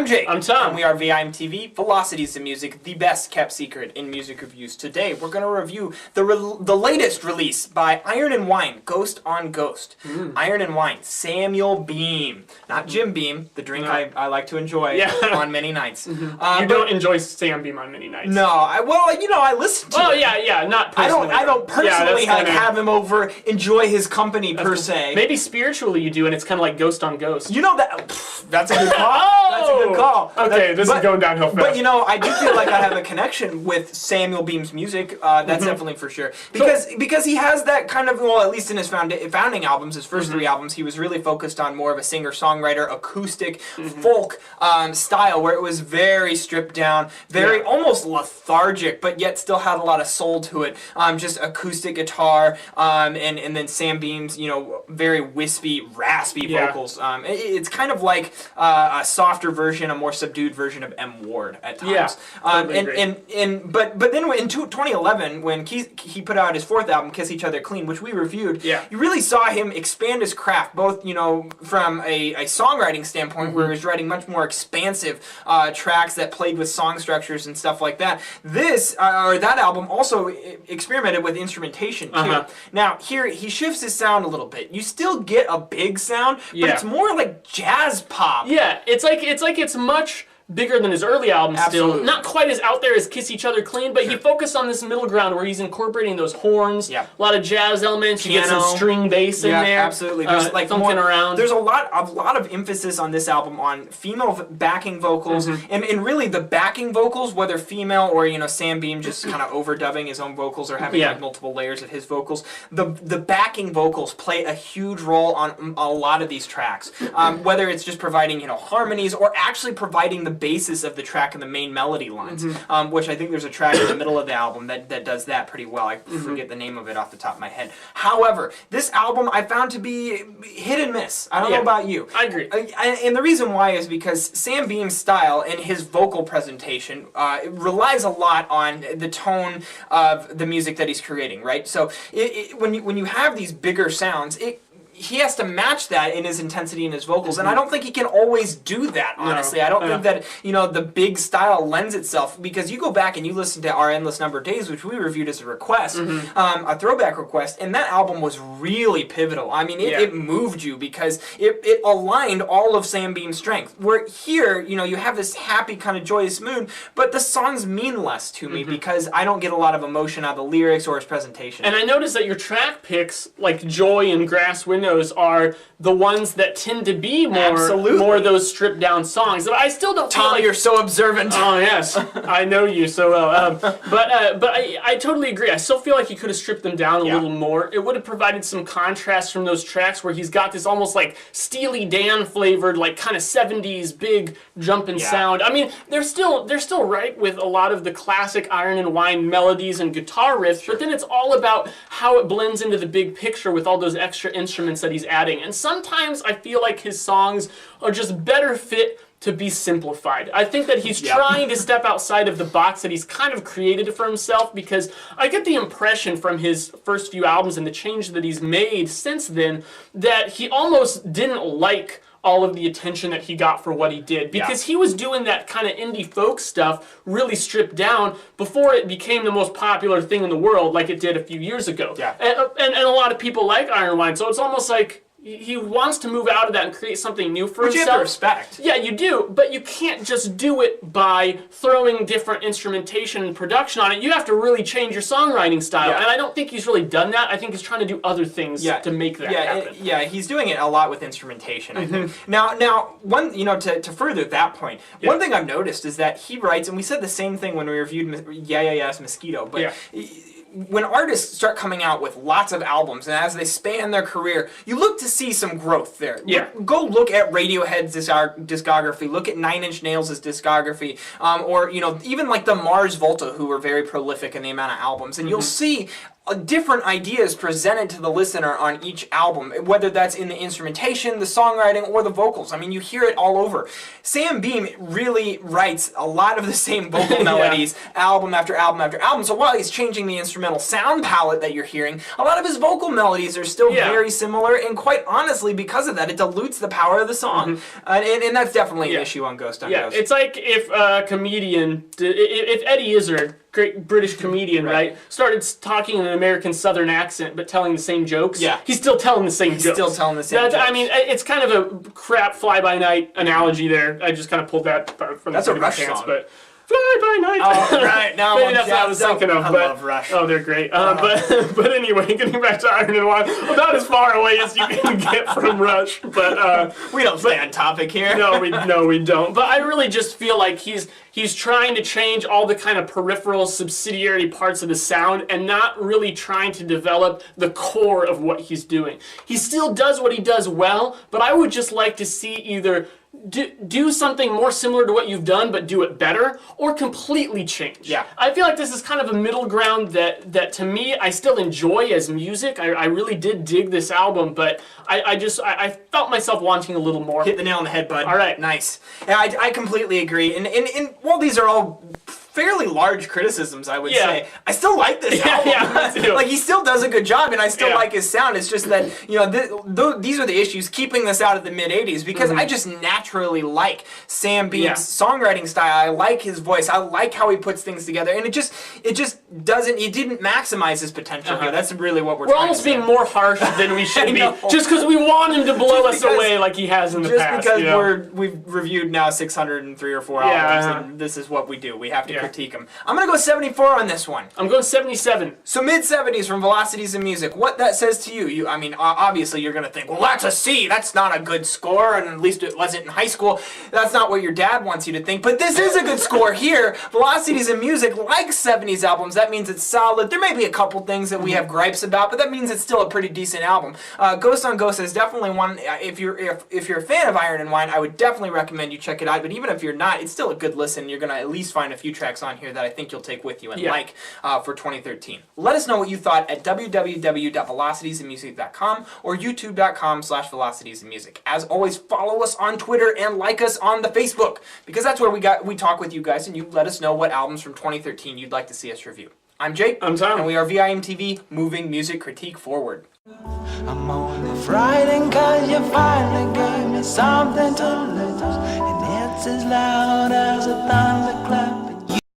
Jake. I'm Tom. And we are VIMTV, Velocities in Music, the best kept secret in music reviews. Today, we're going to review the latest release by Iron and Wine, Ghost on Ghost. Iron and Wine, Samuel Beam. Not Jim Beam, the drink I like to enjoy on many nights. You don't enjoy Sam Beam on many nights. No, I listen to him. Not personally. I don't personally have him over, enjoy his company per se. Maybe spiritually you do, and it's kind of like Ghost on Ghost. You know that... That's a good call. That's a good call. Okay, this is going downhill fast. But you know, I do feel like I have a connection with Samuel Beam's music. That's definitely for sure. Because he has that kind of, well, at least in his founding albums, his first three albums, he was really focused on more of a singer-songwriter, acoustic, folk style, where it was very stripped down, very almost lethargic, but yet still had a lot of soul to it. Just acoustic guitar, and then Sam Beam's, very wispy, raspy vocals. It's kind of like a softer version, a more subdued version of M. Ward at times. But then in 2011, when he put out his fourth album, Kiss Each Other Clean, which we reviewed, you really saw him expand his craft, both from a songwriting standpoint, where he was writing much more expansive tracks that played with song structures and stuff like that. That album also experimented with instrumentation too. Now here he shifts his sound a little bit. You still get a big sound, but it's more like jazz pop. Yeah, it's like it's much bigger than his early albums. Still not quite as out there as Kiss Each Other Clean, but he focused on this middle ground where he's incorporating those horns, a lot of jazz elements, you get some string bass in there. Absolutely. There's thumping around. There's a lot of emphasis on this album on female backing vocals, and really the backing vocals, whether female or Sam Beam just kind of overdubbing his own vocals or having like multiple layers of his vocals. The backing vocals play a huge role on a lot of these tracks, whether it's just providing harmonies or actually providing the basis of the track and the main melody lines, which I think there's a track in the middle of the album that does that pretty well. I forget the name of it off the top of my head. However, this album I found to be hit and miss. I don't know about you. I agree. And the reason why is because Sam Beam's style and his vocal presentation relies a lot on the tone of the music that he's creating, right? So when you have these bigger sounds, he has to match that in his intensity in his vocals, and I don't think he can always do that, honestly. I don't think that, the big style lends itself, because you go back and you listen to Our Endless Number of Days, which we reviewed as a request, a throwback request, and that album was really pivotal. I mean, it moved you because it aligned all of Sam Beam's strength. Where here, you have this happy kind of joyous mood, but the songs mean less to me because I don't get a lot of emotion out of the lyrics or his presentation. And I noticed that your track picks, like Joy and Grass Windows, are the ones that tend to be more of those stripped down songs. But I still don't feel Tom, like you're so observant. Oh yes, I know you so well. But I totally agree. I still feel like he could have stripped them down a little more. It would have provided some contrast from those tracks where he's got this almost like Steely Dan flavored, like kind of 70s big jumping sound. I mean, they're still right with a lot of the classic Iron and Wine melodies and guitar riffs, but then it's all about how it blends into the big picture with all those extra instruments that he's adding. And sometimes I feel like his songs are just better fit to be simplified. I think that he's trying to step outside of the box that he's kind of created for himself, because I get the impression from his first few albums and the change that he's made since then that he almost didn't like all of the attention that he got for what he did, because he was doing that kind of indie folk stuff really stripped down before it became the most popular thing in the world like it did a few years ago. And a lot of people like Iron Wine, so it's almost like he wants to move out of that and create something new for himself. Which you have to respect. Yeah, you do, but you can't just do it by throwing different instrumentation and production on it. You have to really change your songwriting style, and I don't think he's really done that. I think he's trying to do other things to make that happen. He's doing it a lot with instrumentation, I think. Now, one, to further that point, one thing I've noticed is that he writes, and we said the same thing when we reviewed Yeah's Mosquito, but when artists start coming out with lots of albums, and as they span their career, you look to see some growth there. Go look at Radiohead's discography, look at Nine Inch Nails' discography, or even like the Mars Volta, who were very prolific in the amount of albums, and you'll see different ideas presented to the listener on each album, whether that's in the instrumentation, the songwriting, or the vocals. I mean, you hear it all over. Sam Beam really writes a lot of the same vocal melodies album after album after album. So while he's changing the instrumental sound palette that you're hearing, a lot of his vocal melodies are still very similar, and quite honestly, because of that, it dilutes the power of the song. And that's definitely an issue on Ghost on Ghost. It's like if a comedian, if Eddie Izzard, great British comedian, right, started talking in an American Southern accent but telling the same jokes. Yeah. He's still telling the same jokes. Still telling the same jokes. I mean, it's kind of a crap fly-by-night analogy there. I just kind of pulled that from That's the a Rush pants, song. but Fly-by-night. Oh, right. Now maybe that's what I was thinking of. I love Rush. Oh, they're great. But anyway, getting back to Iron and Wine, about as far away as you can get from Rush. But we don't stay on topic here. No, we don't. But I really just feel like he's trying to change all the kind of peripheral, subsidiary parts of the sound and not really trying to develop the core of what he's doing. He still does what he does well, but I would just like to see either do something more similar to what you've done, but do it better, or completely change. Yeah. I feel like this is kind of a middle ground that to me, I still enjoy as music. I really did dig this album, but I felt myself wanting a little more. Hit the nail on the head, bud. All right. Nice. Yeah, I completely agree. And while these are all fairly large criticisms, I would say, I still like this album. Yeah, me too. Like, he still does a good job, and I still like his sound. It's just that, these are the issues keeping this out of the mid-'80s, because I just naturally like Sam Beam's songwriting style. I like his voice. I like how he puts things together, and it just didn't maximize his potential here. That's really what we're almost being more harsh than we should be, just because we want him to blow us away like he has in the past. Just because we've reviewed now 603 or 4 albums, and this is what we do. We have to critique them. I'm going to go 74 on this one. I'm going 77. So mid-70s from Velocities in Music. What that says to you, I mean, obviously you're going to think, well, that's a C. That's not a good score, and at least it wasn't in high school. That's not what your dad wants you to think, but this is a good score here. Velocities in Music, like 70s albums, that means it's solid. There may be a couple things that we have gripes about, but that means it's still a pretty decent album. Ghost on Ghost is definitely one, if you're a fan of Iron and Wine, I would definitely recommend you check it out, but even if you're not, it's still a good listen. You're going to at least find a few tracks on here that I think you'll take with you and like for 2013. Let us know what you thought at www.velocitiesinmusic.com or youtube.com/velocitiesinmusic. As always, follow us on Twitter and like us on the Facebook, because that's where we talk with you guys and you let us know what albums from 2013 you'd like to see us review. I'm Jake. I'm Tom. And we are VIMTV, moving music critique forward. I'm only frightened 'cause you finally gave me something to lose, and it's as loud as a thunderclap.